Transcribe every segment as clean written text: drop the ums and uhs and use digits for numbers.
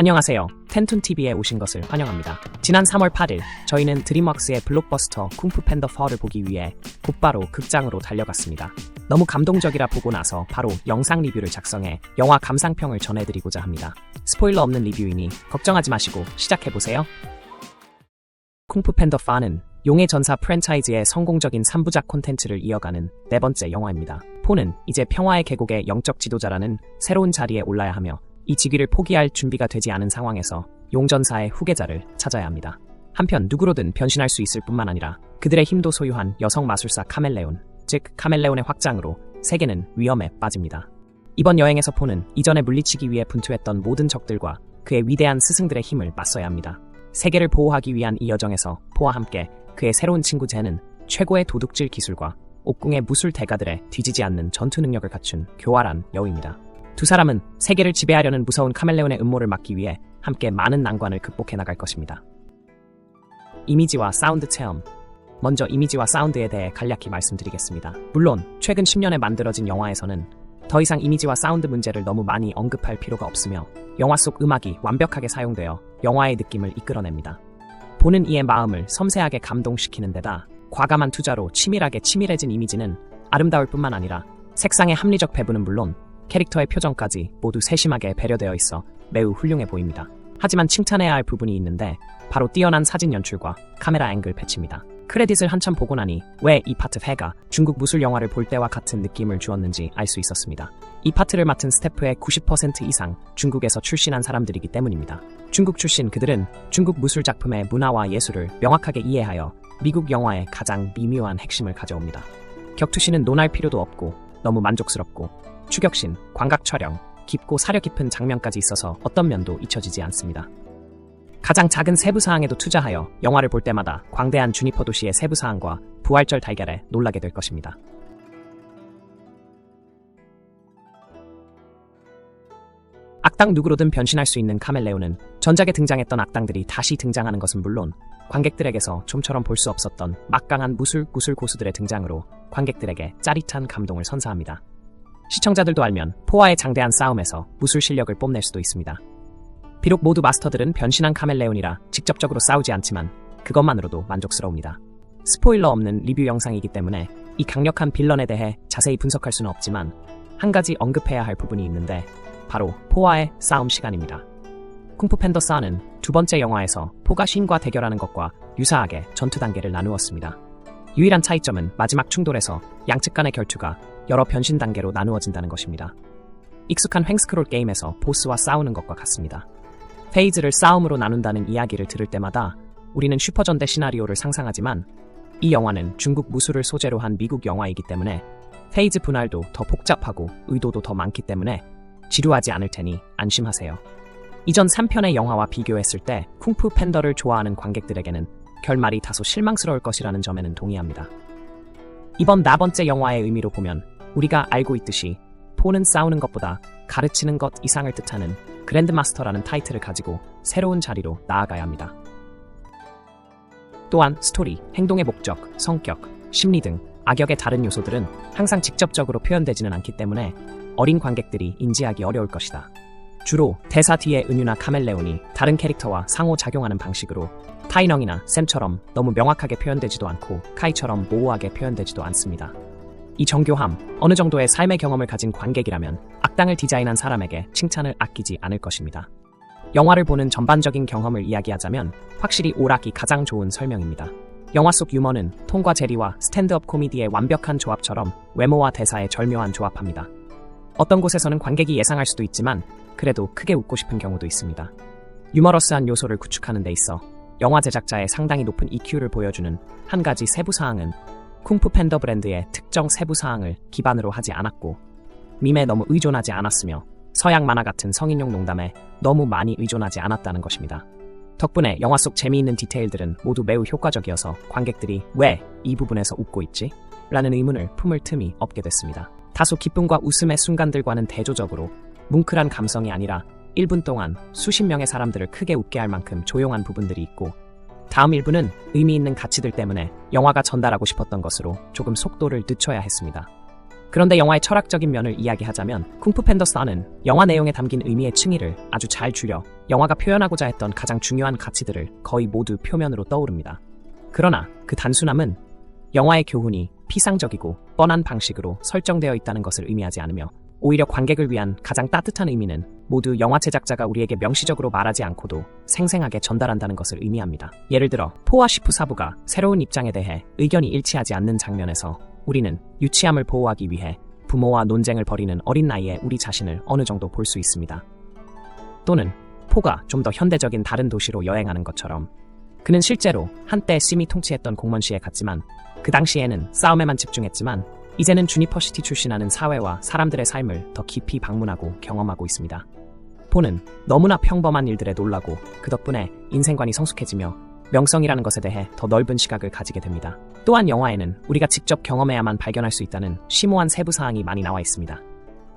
안녕하세요. 텐툰TV에 오신 것을 환영합니다. 지난 3월 8일 저희는 드림웍스의 블록버스터 쿵푸 팬더 4를 보기 위해 곧바로 극장으로 달려갔습니다. 너무 감동적이라 보고 나서 바로 영상 리뷰를 작성해 영화 감상평을 전해드리고자 합니다. 스포일러 없는 리뷰이니 걱정하지 마시고 시작해보세요. 쿵푸 팬더 4는 용의 전사 프랜차이즈의 성공적인 3부작 콘텐츠를 이어가는 네 번째 영화입니다. 포는 이제 평화의 계곡의 영적 지도자라는 새로운 자리에 올라야 하며 이 직위를 포기할 준비가 되지 않은 상황에서 용전사의 후계자를 찾아야 합니다. 한편 누구로든 변신할 수 있을 뿐만 아니라 그들의 힘도 소유한 여성 마술사 카멜레온, 즉 카멜레온의 확장으로 세계는 위험에 빠집니다. 이번 여행에서 포는 이전에 물리치기 위해 분투했던 모든 적들과 그의 위대한 스승들의 힘을 맞서야 합니다. 세계를 보호하기 위한 이 여정에서 포와 함께 그의 새로운 친구 젠은 최고의 도둑질 기술과 옥궁의 무술 대가들의 뒤지지 않는 전투 능력을 갖춘 교활한 여우입니다. 두 사람은 세계를 지배하려는 무서운 카멜레온의 음모를 막기 위해 함께 많은 난관을 극복해 나갈 것입니다. 이미지와 사운드 체험. 먼저 이미지와 사운드에 대해 간략히 말씀드리겠습니다. 물론 최근 10년에 만들어진 영화에서는 더 이상 이미지와 사운드 문제를 너무 많이 언급할 필요가 없으며 영화 속 음악이 완벽하게 사용되어 영화의 느낌을 이끌어냅니다. 보는 이의 마음을 섬세하게 감동시키는 데다 과감한 투자로 치밀해진 이미지는 아름다울 뿐만 아니라 색상의 합리적 배분은 물론 캐릭터의 표정까지 모두 세심하게 배려되어 있어 매우 훌륭해 보입니다. 하지만 칭찬해야 할 부분이 있는데 바로 뛰어난 사진 연출과 카메라 앵글 배치입니다. 크레딧을 한참 보고 나니 왜 이 파트 회가 중국 무술 영화를 볼 때와 같은 느낌을 주었는지 알 수 있었습니다. 이 파트를 맡은 스태프의 90% 이상 중국에서 출신한 사람들이기 때문입니다. 중국 출신 그들은 중국 무술 작품의 문화와 예술을 명확하게 이해하여 미국 영화의 가장 미묘한 핵심을 가져옵니다. 격투신은 논할 필요도 없고 너무 만족스럽고 추격신, 광각 촬영, 깊고 사려 깊은 장면까지 있어서 어떤 면도 잊혀지지 않습니다. 가장 작은 세부사항에도 투자하여 영화를 볼 때마다 광대한 주니퍼 도시의 세부사항과 부활절 달걀에 놀라게 될 것입니다. 악당 누구로든 변신할 수 있는 카멜레온은 전작에 등장했던 악당들이 다시 등장하는 것은 물론 관객들에게서 좀처럼 볼 수 없었던 막강한 무술 고수들의 등장으로 관객들에게 짜릿한 감동을 선사합니다. 시청자들도 알면 포와의 장대한 싸움에서 무술 실력을 뽐낼 수도 있습니다. 비록 모두 마스터들은 변신한 카멜레온이라 직접적으로 싸우지 않지만 그것만으로도 만족스러웁니다. 스포일러 없는 리뷰 영상이기 때문에 이 강력한 빌런에 대해 자세히 분석할 수는 없지만 한 가지 언급해야 할 부분이 있는데 바로 포와의 싸움 시간입니다. 쿵푸 팬더 4는 두 번째 영화에서 포가 쉰과 대결하는 것과 유사하게 전투 단계를 나누었습니다. 유일한 차이점은 마지막 충돌에서 양측 간의 결투가 여러 변신 단계로 나누어진다는 것입니다. 익숙한 횡스크롤 게임에서 보스와 싸우는 것과 같습니다. 페이즈를 싸움으로 나눈다는 이야기를 들을 때마다 우리는 슈퍼전대 시나리오를 상상하지만 이 영화는 중국 무술을 소재로 한 미국 영화이기 때문에 페이즈 분할도 더 복잡하고 의도도 더 많기 때문에 지루하지 않을 테니 안심하세요. 이전 3편의 영화와 비교했을 때 쿵푸 팬더를 좋아하는 관객들에게는 결말이 다소 실망스러울 것이라는 점에는 동의합니다. 이번 네 번째 영화의 의미로 보면 우리가 알고 있듯이 포는 싸우는 것보다 가르치는 것 이상을 뜻하는 그랜드마스터라는 타이틀을 가지고 새로운 자리로 나아가야 합니다. 또한 스토리, 행동의 목적, 성격, 심리 등 악역의 다른 요소들은 항상 직접적으로 표현되지는 않기 때문에 어린 관객들이 인지하기 어려울 것이다. 주로 대사 뒤에 은유나 카멜레온이 다른 캐릭터와 상호작용하는 방식으로 타이넝이나 샘처럼 너무 명확하게 표현되지도 않고 카이처럼 모호하게 표현되지도 않습니다. 이 정교함, 어느 정도의 삶의 경험을 가진 관객이라면 악당을 디자인한 사람에게 칭찬을 아끼지 않을 것입니다. 영화를 보는 전반적인 경험을 이야기하자면 확실히 오락이 가장 좋은 설명입니다. 영화 속 유머는 톰과 제리와 스탠드업 코미디의 완벽한 조합처럼 외모와 대사의 절묘한 조합합니다. 어떤 곳에서는 관객이 예상할 수도 있지만 그래도 크게 웃고 싶은 경우도 있습니다. 유머러스한 요소를 구축하는 데 있어 영화 제작자의 상당히 높은 EQ를 보여주는 한 가지 세부사항은 쿵푸 팬더 브랜드의 특정 세부사항을 기반으로 하지 않았고 밈에 너무 의존하지 않았으며 서양 만화 같은 성인용 농담에 너무 많이 의존하지 않았다는 것입니다. 덕분에 영화 속 재미있는 디테일들은 모두 매우 효과적이어서 관객들이 왜 이 부분에서 웃고 있지? 라는 의문을 품을 틈이 없게 됐습니다. 다소 기쁨과 웃음의 순간들과는 대조적으로 뭉클한 감성이 아니라 1분 동안 수십 명의 사람들을 크게 웃게 할 만큼 조용한 부분들이 있고 다음 1부는 의미 있는 가치들 때문에 영화가 전달하고 싶었던 것으로 조금 속도를 늦춰야 했습니다. 그런데 영화의 철학적인 면을 이야기하자면 쿵푸 팬더 사는 영화 내용에 담긴 의미의 층위를 아주 잘 줄여 영화가 표현하고자 했던 가장 중요한 가치들을 거의 모두 표면으로 떠오릅니다. 그러나 그 단순함은 영화의 교훈이 피상적이고 뻔한 방식으로 설정되어 있다는 것을 의미하지 않으며 오히려 관객을 위한 가장 따뜻한 의미는 모두 영화 제작자가 우리에게 명시적으로 말하지 않고도 생생하게 전달한다는 것을 의미합니다. 예를 들어 포와 시프 사부가 새로운 입장에 대해 의견이 일치하지 않는 장면에서 우리는 유치함을 보호하기 위해 부모와 논쟁을 벌이는 어린 나이에 우리 자신을 어느 정도 볼 수 있습니다. 또는 포가 좀 더 현대적인 다른 도시로 여행하는 것처럼 그는 실제로 한때 심이 통치했던 공먼시에 갔지만 그 당시에는 싸움에만 집중했지만 이제는 주니퍼시티 출신하는 사회와 사람들의 삶을 더 깊이 방문하고 경험하고 있습니다. 포는 너무나 평범한 일들에 놀라고 그 덕분에 인생관이 성숙해지며 명성이라는 것에 대해 더 넓은 시각을 가지게 됩니다. 또한 영화에는 우리가 직접 경험해야만 발견할 수 있다는 심오한 세부 사항이 많이 나와 있습니다.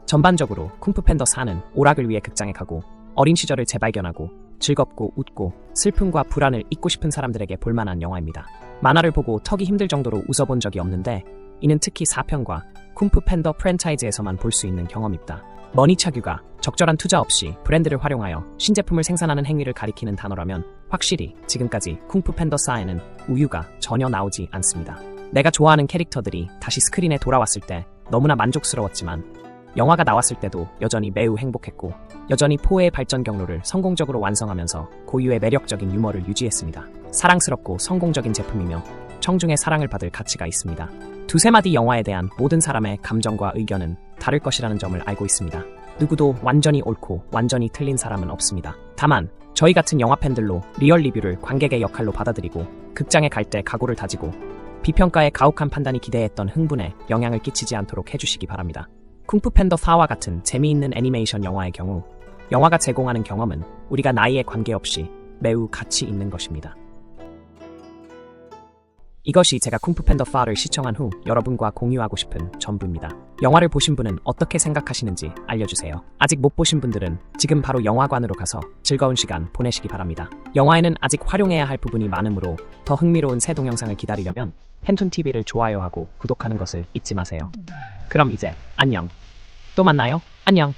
전반적으로 쿵푸 팬더 4는 오락을 위해 극장에 가고 어린 시절을 재발견하고 즐겁고 웃고 슬픔과 불안을 잊고 싶은 사람들에게 볼만한 영화입니다. 만화를 보고 턱이 힘들 정도로 웃어본 적이 없는데 이는 특히 4편과 쿵푸 팬더 프랜차이즈에서만 볼 수 있는 경험입니다. 머니차규가 적절한 투자 없이 브랜드를 활용하여 신제품을 생산하는 행위를 가리키는 단어라면 확실히 지금까지 쿵푸 팬더 4에는 우유가 전혀 나오지 않습니다. 내가 좋아하는 캐릭터들이 다시 스크린에 돌아왔을 때 너무나 만족스러웠지만 영화가 나왔을 때도 여전히 매우 행복했고 여전히 포의 발전 경로를 성공적으로 완성하면서 고유의 매력적인 유머를 유지했습니다. 사랑스럽고 성공적인 제품이며 청중의 사랑을 받을 가치가 있습니다. 두세 마디 영화에 대한 모든 사람의 감정과 의견은 다를 것이라는 점을 알고 있습니다. 누구도 완전히 옳고 완전히 틀린 사람은 없습니다. 다만 저희 같은 영화 팬들로 리얼 리뷰를 관객의 역할로 받아들이고 극장에 갈 때 각오를 다지고 비평가의 가혹한 판단이 기대했던 흥분에 영향을 끼치지 않도록 해주시기 바랍니다. 쿵푸 팬더 4와 같은 재미있는 애니메이션 영화의 경우 영화가 제공하는 경험은 우리가 나이에 관계없이 매우 가치 있는 것입니다. 이것이 제가 쿵푸 팬더 4를 시청한 후 여러분과 공유하고 싶은 전부입니다. 영화를 보신 분은 어떻게 생각하시는지 알려주세요. 아직 못 보신 분들은 지금 바로 영화관으로 가서 즐거운 시간 보내시기 바랍니다. 영화에는 아직 활용해야 할 부분이 많으므로 더 흥미로운 새 동영상을 기다리려면 팬툰TV를 좋아요하고 구독하는 것을 잊지 마세요. 그럼 이제 안녕. 또 만나요. 안녕.